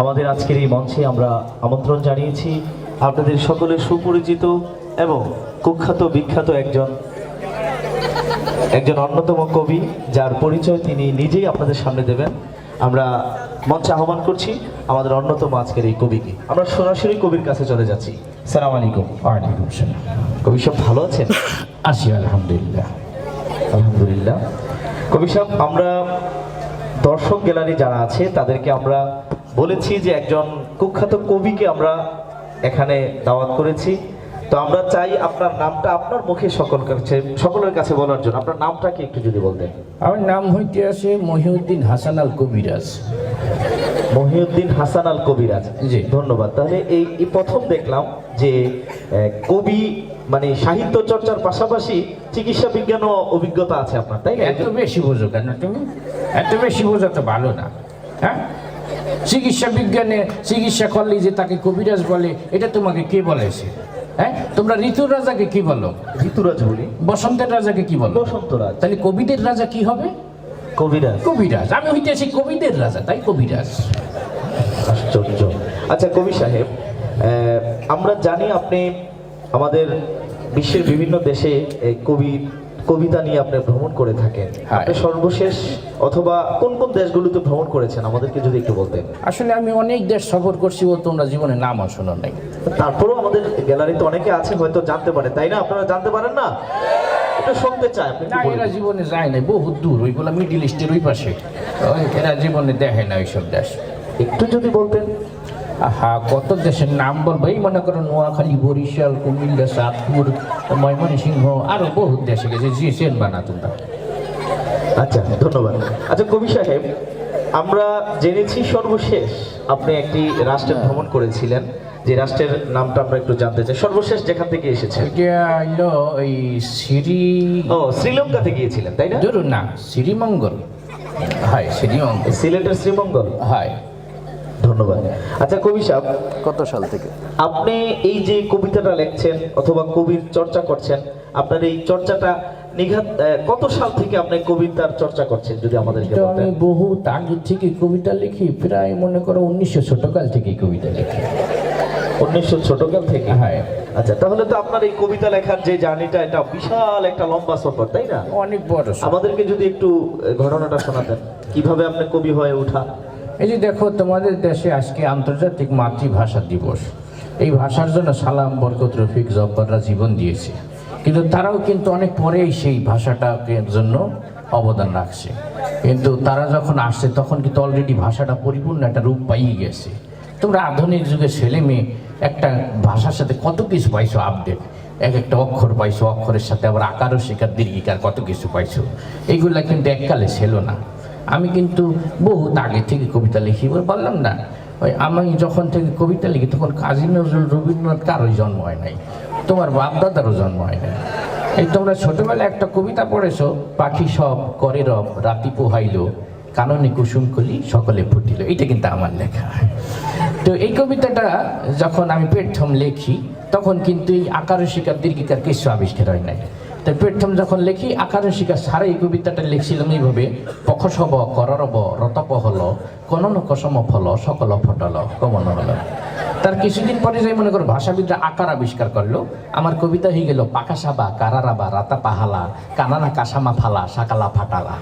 আমাদের আজকের এই মঞ্চে আমরা আমন্ত্রণ জানিয়েছি আপনাদের সকলের সুপরিচিত এবং কুখ্যাত বিখ্যাত একজন অন্যতম কবি, যার পরিচয় তিনি নিজেই আপনাদের সামনে দেবেন। আমরা মঞ্চে আহ্বান করছি আমাদের অন্যতম আজকের এই কবিকে। আমরা সরাসরি কবির কাছে চলে যাচ্ছি। সালাম আলাইকুম। ওয়ালাইকুম সালাম। কবি সাহেব ভালো আছেন? আছি আলহামদুলিল্লাহ। আলহামদুলিল্লাহ। কবি সাহেব, আমরা দর্শক গ্যালারি যারা আছে তাদেরকে আমরা বলেছি যে একজন কুখ্যাত কবিকে আমরা এখানে দাওয়াত করেছি। তো আমরা চাই আপনার নামটা আপনার মুখে সকলের কাছে বলার জন্য আপনার নামটা কি একটু যদি বলতেন। আমার নাম হইতে আছে মহিউদ্দিন হাসান আল কবিরাজ। মহিউদ্দিন হাসান আল কবিরাজ, জি ধন্যবাদ। তাহলে এই প্রথম দেখলাম যে কবি মানে সাহিত্য চর্চার পাশাপাশি চিকিৎসা বিজ্ঞানও অভিজ্ঞতা আছে আপনার, তাই না? এত বেশি বোঝো কেন তুমি? এত বেশি বোঝা তো ভালো না। হ্যাঁ, চিকিৎসা বিজ্ঞানে চিকিৎসা করলে যে তাকে কবিরাজ বলে, এটা তোমাকে কে বলেছে? হ্যাঁ, তোমরা ঋতুর রাজাকে কি বলো? ঋতুরাজ বলি। বসন্তের রাজাকে কি বলো? বসন্তরাজ। তাহলে কবিদের রাজা কি হবে? কবিরাজ। কবিরাজ। আমি হইতেছি কবিদের রাজা, তাই কবিরাজ। আশ্চর্য। আচ্ছা কবি সাহেব, আমরা জানি আপনি আমাদের বিশ্বের বিভিন্ন দেশে কবিতা নিয়ে আপনি ভ্রমণ করে থাকেন। আপনি সর্বশেষ অথবা কোন কোন দেশগুলোতে ভ্রমণ করেছেন আমাদেরকে যদি একটু বলতেন। আসলে আমি অনেক দেশ সফর করছি, ও তোমরা জীবনে নামও শোনো নাই। তারপরেও আমাদের গ্যালারিতে অনেকে আছে হয়তো জানতে পারে, তাই না? আপনারা জানতে পারেন না, এটা শুনতে চাই। আপনি না, এরা জীবনে যায় না, বহু দূর, ওইগুলো মিডিল ইস্টের ওই পাশে। এরা জীবনে দেখে না ওইসব দেশ। একটু যদি বলতেন। হ্যাঁ, কত দেশের নাম বলবো, এই মনে করো নোয়াখালী, বরিশাল, কুমিল্লা, চাঁদপুর, ময়মনসিংহ, আরো বহু দেশে গেছে। জি সেন বানা তোমরা। আচ্ছা ধন্যবাদ। আচ্ছা কবি সাহেব, আমরা জেনেছি সর্বশেষ আপনি একটি রাষ্ট্রে ভ্রমণ করেছিলেন, যে রাষ্ট্রের নামটা আমরা একটু জানতে চাই। সর্বশেষ যেখান থেকে এসেছেন? এটা হলো ওই শ্রীলঙ্কাতে গিয়েছিলেন, তাই না? ধরুন না, শ্রীমঙ্গল। হয় শ্রীমঙ্গল, সিলেটের শ্রীমঙ্গল। হয়। ধন্যবাদ। আচ্ছা কবি সাহেব, কত সাল থেকে আপনি এই যে কবিতাটা লিখছেন অথবা কবির চর্চা করছেন, আপনার এই চর্চাটা নিঘাত কত সাল থেকে আপনি কবিতার চর্চা করছেন যদি আমাদেরকে বলতেন? আমি বহু আগে থেকে কবিতা লিখি, প্রায় মনে করো 1900 ছোটকাল থেকে কবিতা লিখি। 1900 ছোটকাল থেকে? হ্যাঁ। আচ্ছা, তাহলে তো আপনার এই কবিতা লেখার যে জার্নিটা, এটা বিশাল একটা লম্বা সফর, তাই না? অনেক বড়। আমাদেরকে যদি একটু ঘটনাটা শোনাতেন, কিভাবে আপনি কবি হয়ে ওঠা। এই যে দেখো, তোমাদের দেশে আজকে আন্তর্জাতিক মাতৃভাষা দিবস। এই ভাষার জন্য সালাম, বরকত, রফিক, জব্বাররা জীবন দিয়েছে, কিন্তু তারাও কিন্তু অনেক পরেই সেই ভাষাটাকে জন্য অবদান রাখছে। কিন্তু তারা যখন আসছে তখন কিন্তু অলরেডি ভাষাটা পরিপূর্ণ একটা রূপ পাইয়ে গেছে। তোমরা আধুনিক যুগের ছেলে মেয়ে একটা ভাষার সাথে কত কিছু পাইছো আপডেট, একটা অক্ষর পাইছো, অক্ষরের সাথে আবার আকারও শেখার, দীর্ঘিকার কত কিছু পাইছো। এইগুলা কিন্তু এককালে ছিল না। আমি কিন্তু বহুত আগে থেকে কবিতা লিখি, বললাম না, ওই আমি যখন থেকে কবিতা লিখি তখন কাজী নজরুল, রবীন্দ্রনাথ কারোই জন্ম হয় নাই, তোমার বাপ দাদারও জন্ম হয় নাই। এই তোমরা ছোটবেলায় একটা কবিতা পড়েছো, পাখি সব করে রব, রাতি পোহাইল, কাননে কুসুম কলি, সকলে ফুটিল। এটা কিন্তু আমার লেখা। তো এই কবিতাটা যখন আমি প্রথম লিখি তখন কিন্তু এই আকার শিকার, দীর্ঘিকার কিছু আবিষ্কার হয় নাই। তাই প্রথম যখন লিখি আকার শিকার ছাড়া এই কবিতাটা লিখছিলাম এইভাবে: পখসব কররব রতপ হল, কনন কসম ফল, সকল ফটল কমন হল। তার কিছুদিন পরে যাই মনে করো ভাষাবিদরা আকার আবিষ্কার করলো, আমার কবিতা হয়ে গেল পাকাসাবা কারারাবা রাতা পাহালা, কানানা কাসামা ফালা, সাকালা ফাটালা।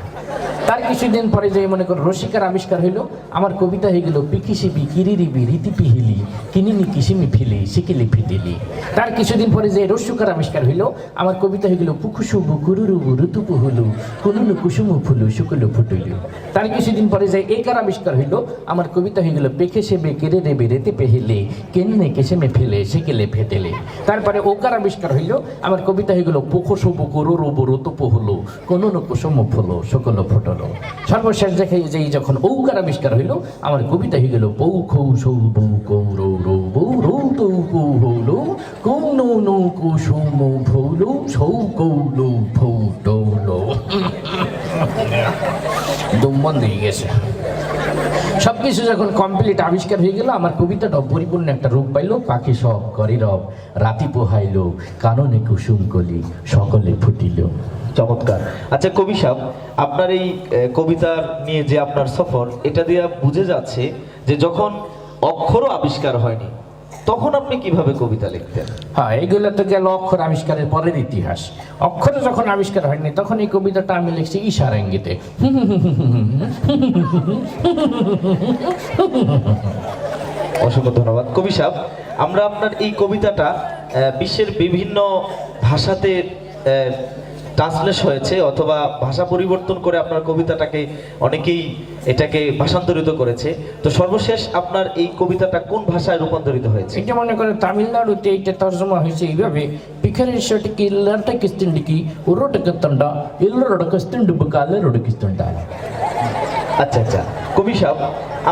তার কিছুদিন পরে যাই মনে করো রসিকার আবিষ্কার হইলো, আমার কবিতা হয়ে গেল পিকিসিবি কিরিরিবি রীতি পিহিলি, কিনিনি কিসিমি ফিলি, সিকিলি ফিটিলি। তার কিছুদিন পরে যে রস্যকার আবিষ্কার হইলো, আমার কবিতা হয়ে গেল পুকুসুবু কুরুরুবু ঋতুপু হলু, কুনুনু কুসুমু ফুলু, শুকুলু ফুটুলু। তার কিছুদিন পরে যে একার আবিষ্কার হইলো, আমার কবিতা হয়ে গেল পেখে সেবে কেড়ে দেবে রেতে পেহেলে, কেননে কেসেমে ফেলে সেকেলে ফেটেলে। তারপরে ওকার আবিষ্কার হইলো, আমার কবিতা হয়ে গেল পোখসবু কুরুরুবু ঋতুপু হলু, কুনুনু কুসুমু ফুলু, শুকুল ফুটলো। সর্বশেষ দেখে যে যখন ঔকার আবিষ্কার হইলো, আমার কবিতা হয়ে গেল পৌ খৌ সৌ বৌ কৌ রৌ রৌ বৌ রৌ তৌ কৌ হৌলো, কৌ নৌ নৌ কুসুম ফৌলো, সৌ কৌলো ফৌটৌলো। দম বন্ধ হয়ে গেছে। সবকিছু যখন কমপ্লিট আবিষ্কার হয়ে গেল, আমার কবিতাটা পরিপূর্ণ একটা রূপ পাইলো: পাখি সব করে রব, রাতি পোহাইল, কাননে কুসুম কলি, সকলে ফুটিল। চমৎকার। আচ্ছা কবি সাহেব, আপনার এই কবিতার নিয়ে যে আপনার সফর, এটা দিয়ে বুঝে যাচ্ছে যে যখন অক্ষরও আবিষ্কার হয়নি, তখন আপনি কিভাবে কবিতা লিখতেন? হ্যাঁ, এইগুলো তো গেল অক্ষর আবিষ্কারের পরের ইতিহাস। অক্ষরে যখন আবিষ্কার হয়নি তখন এই কবিতাটা আমি লিখছি ইশারা ইঙ্গিতে। অসংখ্য ধন্যবাদ কবি সাহেব। আমরা আপনার এই কবিতাটা বিশ্বের বিভিন্ন ভাষাতে ট্রান্সলেট হয়েছে, অথবা ভাষা পরিবর্তন করে আপনার কবিতাটাকে অনেকেই এটাকে ভাষান্তরিত করেছে। তো সর্বশেষ আপনার এই কবিতাটা কোন ভাষায় রূপান্তরিত হয়েছে? এটা মনে করে তামিলনাড়ুতে এইটা তর্জমা হয়েছে এইভাবে: পিখারের শার্টকে ইল্লারটা কিস্তিন্ডিকি উরোটাকে তন্ডা ইল্লোরোটা কিস্তিন্ডুবু কালে রোডে কিস্তিন্ডা। আচ্ছা আচ্ছা কবি সাহেব,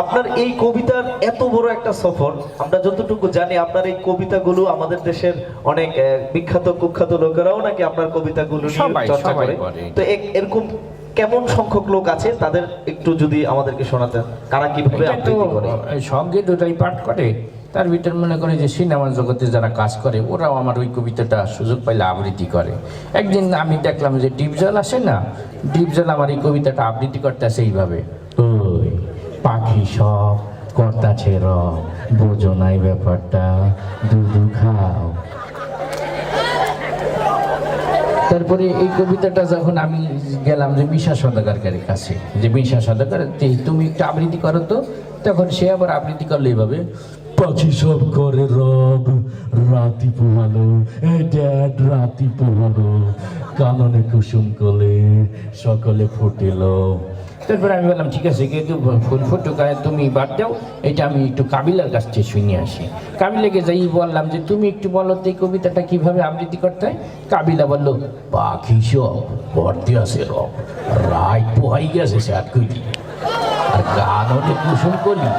আপনার এই কবিতার এত বড় একটা সফর, আমরা যতটুকু জানি আপনার এই কবিতাগুলো আমাদের দেশের অনেক বিখ্যাত কুখ্যাত লোকেরাও নাকি আপনার কবিতাগুলো নিয়ে সবাই চর্চা করে। করে। তো এরকম কেমন সংখ্যক লোক আছে তাদের একটু যদি আমাদেরকে শোনাতেন, কারা কিভাবে এটা তো আবৃত্তি করে? সঙ্গে দুটাই পাঠ করে, তার ভিতর মনে করে যে সিনেমা জগতে যারা কাজ করে ওরাও আমার ওই কবিতাটা সুযোগ পাইলে আবৃত্তি করে। একদিন আমি দেখলাম যে ডিপজল আসে না, ডিপজল আমার এই কবিতাটা আবৃত্তি করতেছে এইভাবে: ওই পাখি সব কর্তাছে রব, বোঝো নাই ব্যাপারটা, দুধু খাও। তারপরে এই কবিতাটা যখন আমি গেলাম যে মিশা সদাগরের কাছে, যে মিশা সদাগর তুমি একটু আবৃত্তি করো তো, তখন সে আবার আবৃত্তি করলে এইভাবে: পাখি সব করে রব, রাতি পোহালো, ড্যাড রাতি পোহালো, কাননে কুসুম কলে সকলে ফুটিল। তারপরে আমি বললাম ঠিক আছে, কিন্তু ফুল ফুটুক, তুমি বাদ দাও, এটা আমি একটু কাবিলার কাছ থেকে শুনে আসি। কাবিলাকে যাই বললাম যে তুমি একটু বলো তো এই কবিতাটা কিভাবে আবৃত্তি করতে হয়। কাবিলা বললো: পাখি সব ভর্তি আছে রব, রায় পোহাই গেছে স্যাট কইলি, আর কাননে কুসুম কলি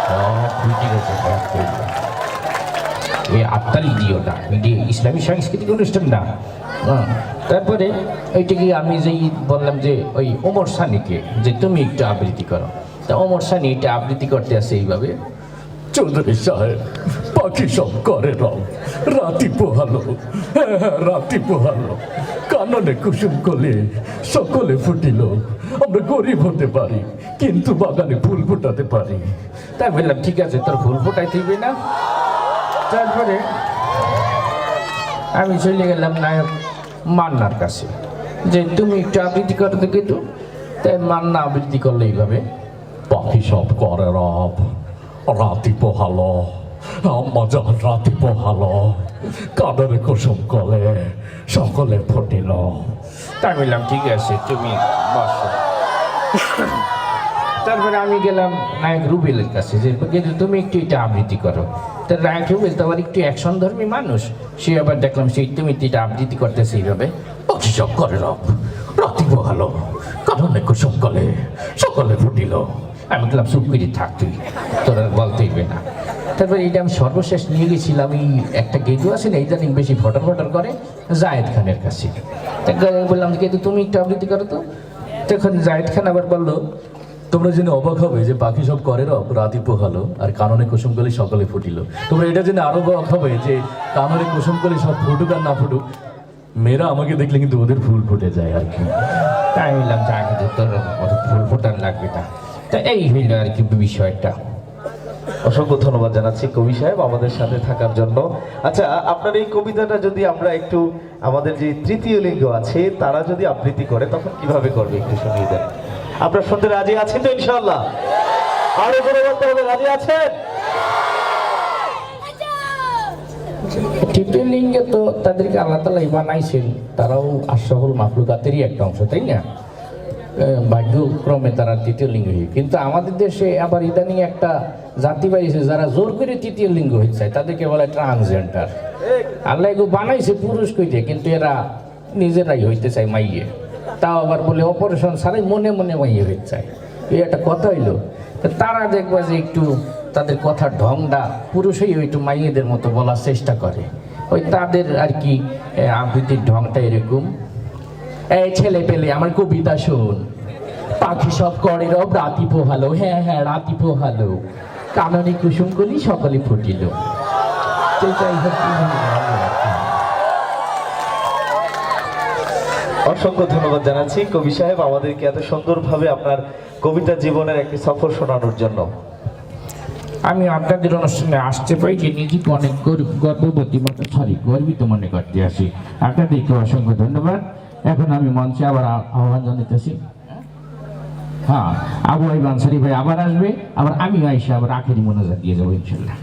সব ফুটে গেছে স্যাট কইলি। এই আত্মারি দিওটা এটি ইসলামী সাংস্কৃতিক অনুষ্ঠান না। তারপরে ওইটাকে আমি যেই বললাম যে ওই ওমর সানিকে যে তুমি একটু আবৃত্তি করো, তা ওমর সানি এটা আবৃত্তি করতে আসে এইভাবে: চৌধুরী সাহেব পাখি সব করে রব, রাতি পোহালো, হ্যাঁ হ্যাঁ রাতি পোহালো, কাননে কুসুম কলে সকলে ফুটিল। আমরা গরিব হতে পারি কিন্তু বাগানে ফুল ফোটাতে পারি। তাই বললাম ঠিক আছে, তোর ফুল ফোটাই দিবি না। তারপরে আমি চলে গেলাম নায়ক মান্নার কাছে যে তুমি একটু আবৃত্তি করতে কিন্তু। তাই মান্না আবৃত্তি করলে এইভাবে: পাখি সব করে রব, রাতি পোহালো, মজা রাতি পোহালো, কাদরে কুসুম কলে সকলে ফুটিল। তাই বললাম ঠিক আছে, তুমি বসো। তারপরে আমি গেলাম নায়ক রুবেলের কাছে যে কিন্তু তুমি একটু এটা আবৃত্তি করো। তার নায়ক রুবেল তো আবার একটু অ্যাকশন ধর্মী মানুষ, সে আবার দেখলাম সেই তুমি এটা আবৃত্তি করতেছে এইভাবে: পাখি সব করে রব, রাতি পোহালো, কারণে কুসুম কলে সকলে ফুটিল। আমি বললাম চুপ করে থাক, তুই তোর আর বলতে হইবে না। তারপরে এইটা আমি সর্বশেষ নিয়ে গেছিলাম এই একটা গেদু আছে না, ইদানিং বেশি ফটর ফটর করে, জায়েদ খানের কাছে। বললাম কিন্তু তুমি একটু আবৃত্তি করো তো। তখন জায়েদ খান আবার বললো: তোমরা জেনে অবাক হবে যে পাখি সব করে রব, রাতি পোহালো, আর কাননে কুসুম কলি সকলে ফুটিল। তোমরা এটা জেনে আরো অবাক হবে যে কাননে কুসুম কলি সব ফুটুক আর না ফুটুক, মেয়েরা আমাকে দেখলে কিন্তু ওদের ফুল ফুটে যায় আর কি। তাই বললাম যা কিন্তু তোর ফুল ফোটার লাগবে না। তা এই হইল আর কি বিষয়টা। অসংখ্য ধন্যবাদ জানাচ্ছি কবি সাহেব আমাদের সাথে থাকার জন্য। আচ্ছা, আপনার এই কবিতাটা যদি আমরা একটু আমাদের যে তৃতীয় লিঙ্গ আছে তারা যদি আবৃত্তি করে তখন কিভাবে করবে একটু শুনিয়ে দেন। আপনার শুনতে রাজি আছেন তো ইনশাআল্লাহ? আরো জোরে বলতে হবে, রাজি আছেন? তৃতীয় লিঙ্গে তো তাদেরকে আল্লাহ তাআলাই বানাইছেন, তারাও আশরাফুল মাখলুকাতেরই একটা অংশ, তাই না? ভাগ্যক্রমে তারা তৃতীয় লিঙ্গ হয়ে, কিন্তু আমাদের দেশে আবার ইদানিং একটা জাতি বাড়িয়েছে যারা জোর করে তৃতীয় লিঙ্গ হইতে চায়, তাদেরকে বলে ট্রান্সজেন্ডার। আল্লাহ এগুলো বানাইছে পুরুষ কইতে, কিন্তু এরা নিজেরাই হইতে চায় মাইয়ে, তাও আবার বলে অপারেশন ছাড়াই মনে মনে মাইয়ে হইতে চায়। এই একটা কথা হইলো। তারা দেখবা যে একটু তাদের কথার ঢংটা পুরুষই একটু মাইয়েদের মতো বলার চেষ্টা করে, ওই তাদের আর কি আবৃত্তির ঢংটা এরকম: এই ছেলে পেলে আমার কবিতা শোন, পাখি সব করে রব, রাতি পোহালো, হ্যাঁ হ্যাঁ রাতি পোহালো, কাননে কুসুম কলি সকলে ফুটিল। অসংখ্য ধন্যবাদ জানাচ্ছি কবি সাহেব আমাদেরকে এত সুন্দরভাবে আপনার কবিতা জীবনের একটি সফর শোনানোর জন্য। আমি আপনাদের অনুষ্ঠানে আসতে পাই যে নিজেকে অনেক গর্বিত মনে করতে আসি। আপনাদেরকে অসংখ্য ধন্যবাদ। এখন আমি মঞ্চে আবার আহ্বান জানাতেছি, হ্যাঁ, আবু আইব আনসারী ভাই আবার আসবে, আবার আমি আইসা আবার আখেরি মোনাজাত দিয়ে যাবো ইনশাল্লাহ।